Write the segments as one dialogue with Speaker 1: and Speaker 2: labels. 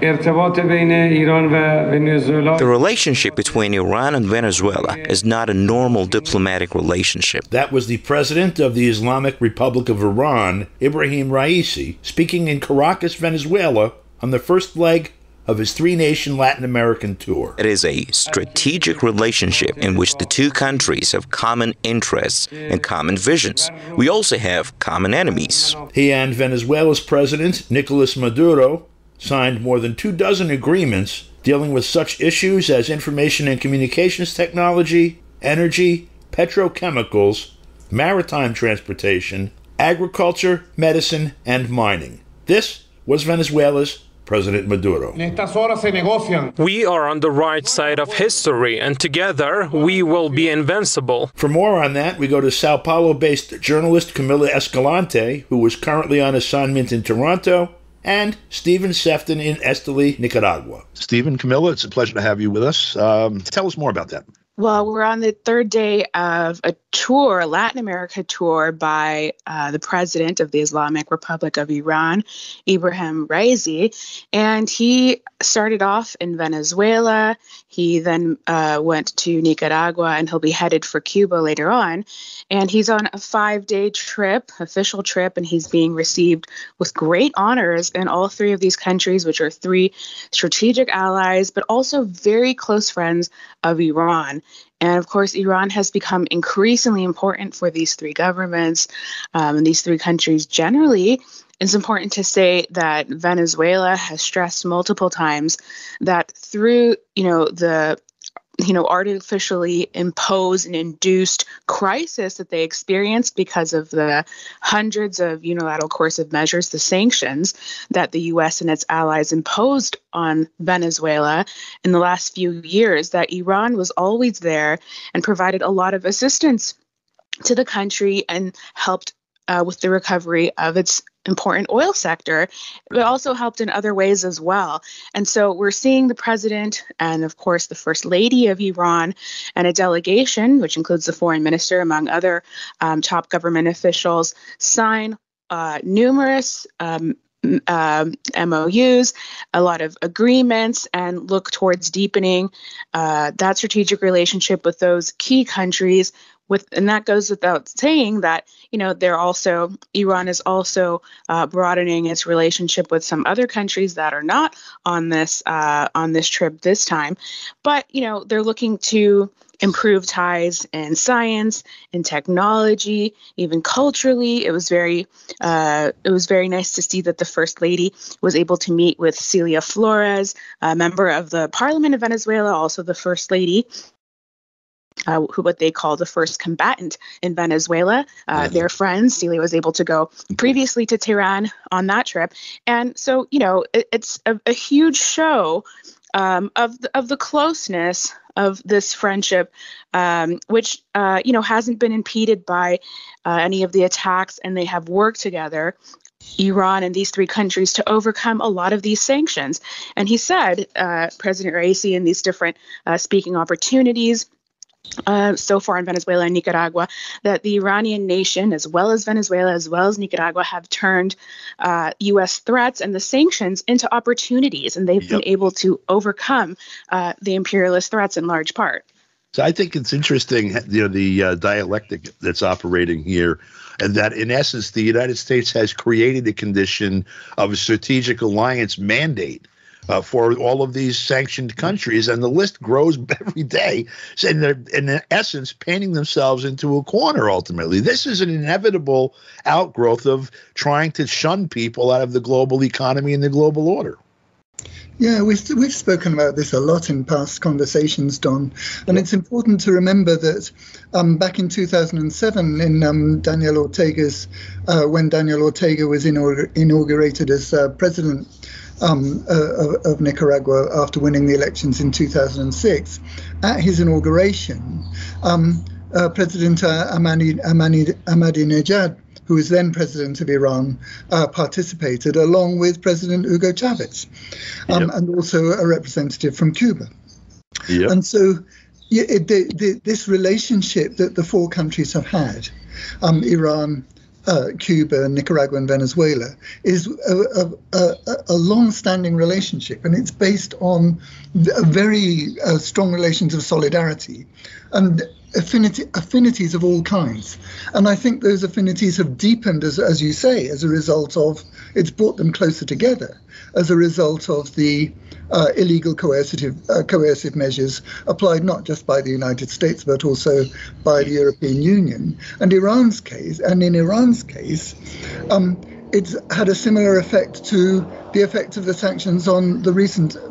Speaker 1: The relationship between Iran and Venezuela is not a normal diplomatic relationship.
Speaker 2: That was the president of the Islamic Republic of Iran, Ibrahim Raisi, speaking in Caracas, Venezuela, on the first leg of his three-nation Latin American tour.
Speaker 1: It is a strategic relationship in which the two countries have common interests and common visions. We also have common enemies.
Speaker 2: He and Venezuela's president, Nicolas Maduro, signed more than 24 agreements dealing with such issues as information and communications technology, energy, petrochemicals, maritime transportation, agriculture, medicine, and mining. This was Venezuela's President Maduro.
Speaker 3: We are on the right side of history, and together we will be invincible.
Speaker 2: For more on that, we go to Sao Paulo-based journalist Camila Escalante, who is currently on assignment in Toronto, and Stephen Sefton in Esteli, Nicaragua.
Speaker 4: Stephen, Camila, it's a pleasure to have you with us. Tell us more about that.
Speaker 5: Well, we're on the third day of a tour, a Latin America tour by the president of the Islamic Republic of Iran, Ibrahim Raisi. And he started off in Venezuela. He then went to Nicaragua, and he'll be headed for Cuba later on. And he's on a 5-day trip, official trip, and he's being received with great honors in all three of these countries, which are three strategic allies, but also very close friends of Iran. And of course, Iran has become increasingly important for these three governments and these three countries generally. It's important to say that Venezuela has stressed multiple times that through, the artificially imposed and induced crisis that they experienced because of the hundreds of unilateral coercive measures, the sanctions that the U.S. and its allies imposed on Venezuela in the last few years, that Iran was always there and provided a lot of assistance to the country and helped with the recovery of its important oil sector, but also helped in other ways as well. And so we're seeing the president and, of course, the first lady of Iran and a delegation, which includes the foreign minister, among other top government officials, sign numerous MOUs, a lot of agreements, and look towards deepening that strategic relationship with those key countries. And that goes without saying that, Iran is also broadening its relationship with some other countries that are not on this trip this time. But, they're looking to improve ties in science, in technology, even culturally. It was very nice to see that the First Lady was able to meet with Celia Flores, a member of the Parliament of Venezuela, also the First Lady. What they call the first combatant in Venezuela. Their friends. Celia was able to go previously to Tehran on that trip. And so, it's a huge show of the closeness of this friendship, which, hasn't been impeded by any of the attacks. And they have worked together, Iran and these three countries, to overcome a lot of these sanctions. And he said, President Raisi, in these different speaking opportunities, so far in Venezuela and Nicaragua, that the Iranian nation, as well as Venezuela, as well as Nicaragua, have turned U.S. threats and the sanctions into opportunities, and they've been able to overcome the imperialist threats in large part.
Speaker 4: So I think it's interesting, the dialectic that's operating here, and that in essence, the United States has created a condition of a strategic alliance mandate for all of these sanctioned countries, and the list grows every day. And they're, in essence, painting themselves into a corner, ultimately. This is an inevitable outgrowth of trying to shun people out of the global economy and the global order.
Speaker 6: Yeah, we've spoken about this a lot in past conversations, Don, and it's important to remember that back in 2007, in Daniel Ortega's, when Daniel Ortega was inaugurated as president of Nicaragua after winning the elections in 2006, at his inauguration, President Ahmadinejad, who was then president of Iran, participated along with President Hugo Chavez, and also a representative from Cuba. And so this relationship that the four countries have had, Iran, Cuba, Nicaragua, and Venezuela is a long-standing relationship, and it's based on very strong relations of solidarity and affinities of all kinds. And I think those affinities have deepened, as you say, as a result of, it's brought them closer together as a result of the illegal coercive measures applied not just by the United States but also by the European Union. And in Iran's case, it's had a similar effect to the effect of the sanctions on the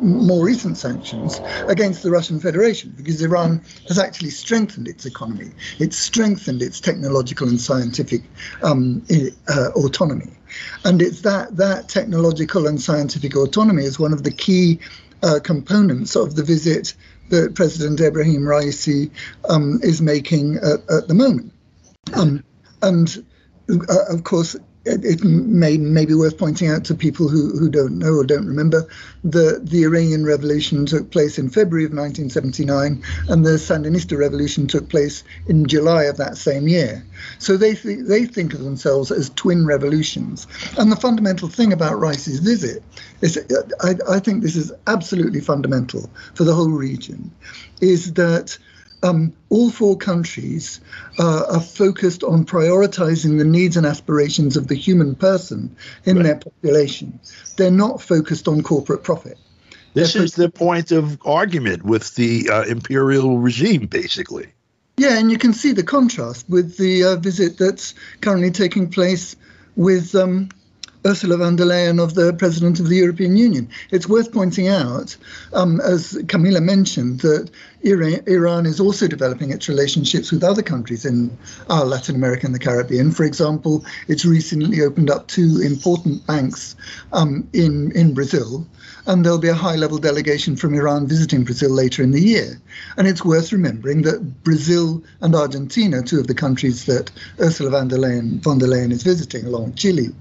Speaker 6: more recent sanctions against the Russian Federation, because Iran has actually strengthened its economy. It's strengthened its technological and scientific autonomy. And it's that technological and scientific autonomy is one of the key components of the visit that President Ebrahim Raisi is making at the moment. Of course, it may be worth pointing out to people who don't know or don't remember that the Iranian Revolution took place in February of 1979 and the Sandinista Revolution took place in July of that same year. So they think of themselves as twin revolutions. And the fundamental thing about Raisi's visit is, I think this is absolutely fundamental for the whole region, is that all four countries are focused on prioritizing the needs and aspirations of the human person in their population. They're not focused on corporate profit.
Speaker 4: This is the point of argument with the imperial regime, basically.
Speaker 6: Yeah, and you can see the contrast with the visit that's currently taking place with Ursula von der Leyen, of the President of the European Union. It's worth pointing out, as Camila mentioned, that Iran is also developing its relationships with other countries in Latin America and the Caribbean. For example, it's recently opened up 2 important banks in Brazil, and there'll be a high-level delegation from Iran visiting Brazil later in the year. And it's worth remembering that Brazil and Argentina, 2 of the countries that Ursula von der Leyen is visiting, along with Chile,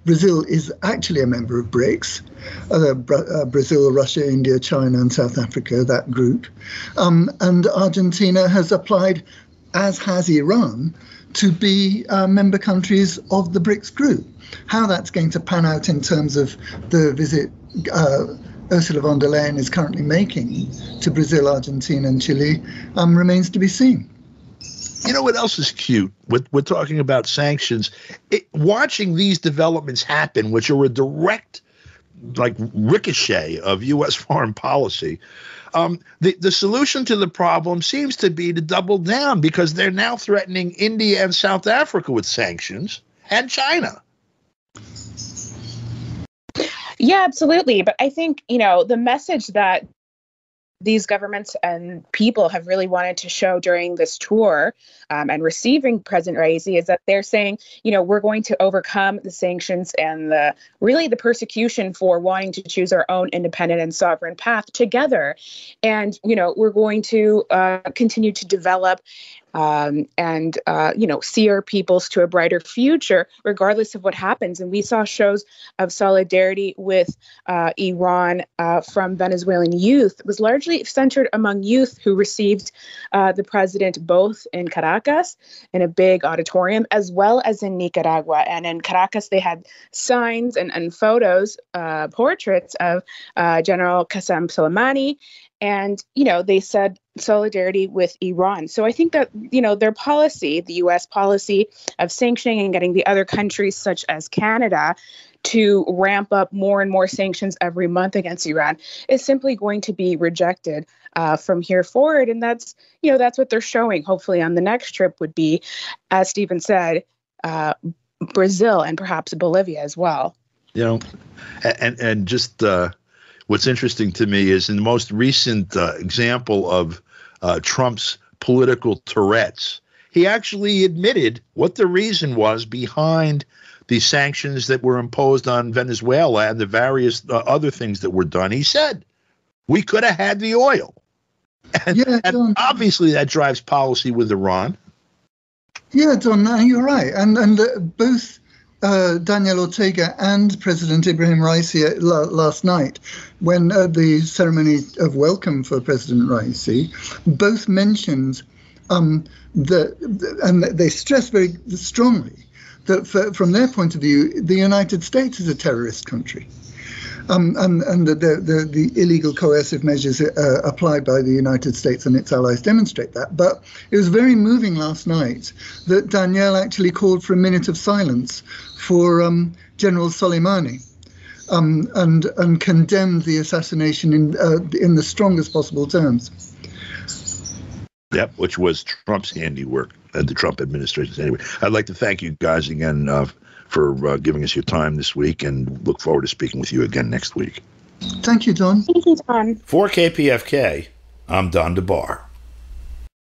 Speaker 6: Brazil is actually a member of BRICS, Brazil, Russia, India, China, and South Africa, that group. And Argentina has applied, as has Iran, to be member countries of the BRICS group. How that's going to pan out in terms of the visit Ursula von der Leyen is currently making to Brazil, Argentina, and Chile remains to be seen.
Speaker 4: You know what else is cute? We're talking about sanctions. Watching these developments happen, which are a direct, ricochet of U.S. foreign policy, the solution to the problem seems to be to double down, because they're now threatening India and South Africa with sanctions, and China.
Speaker 5: Yeah, absolutely. But I think, the message that these governments and people have really wanted to show during this tour and receiving President Raisi is that they're saying, we're going to overcome the sanctions and the persecution for wanting to choose our own independent and sovereign path together. And, we're going to continue to develop and see our peoples to a brighter future, regardless of what happens. And we saw shows of solidarity with Iran from Venezuelan youth. It was largely centered among youth who received the president both in Caracas, in a big auditorium, as well as in Nicaragua. And in Caracas, they had signs and photos, portraits of General Qasem Soleimani. And, they said solidarity with Iran. So I think that, their policy, the U.S. policy of sanctioning and getting the other countries such as Canada to ramp up more and more sanctions every month against Iran is simply going to be rejected from here forward. And that's what they're showing. Hopefully on the next trip would be, as Stephen said, Brazil and perhaps Bolivia as well.
Speaker 4: And just what's interesting to me is in the most recent example of Trump's political Tourette's, he actually admitted what the reason was behind the sanctions that were imposed on Venezuela and the various other things that were done. He said, we could have had the oil. And obviously that drives policy with Iran.
Speaker 6: Yeah, Don, you're right. And both Daniel Ortega and President Ibrahim Raisi last night, when the ceremony of welcome for President Raisi, both mentioned and they stressed very strongly that from their point of view, the United States is a terrorist country. And the illegal coercive measures applied by the United States and its allies demonstrate that. But it was very moving last night that Danielle actually called for a minute of silence for General Soleimani and condemned the assassination in the strongest possible terms.
Speaker 4: Yep, which was Trump's handiwork, the Trump administration's handiwork. I'd like to thank you guys again for giving us your time this week, and look forward to speaking with you again next week.
Speaker 6: Thank you, Don.
Speaker 5: Thank you, Don.
Speaker 2: For KPFK, I'm Don DeBar.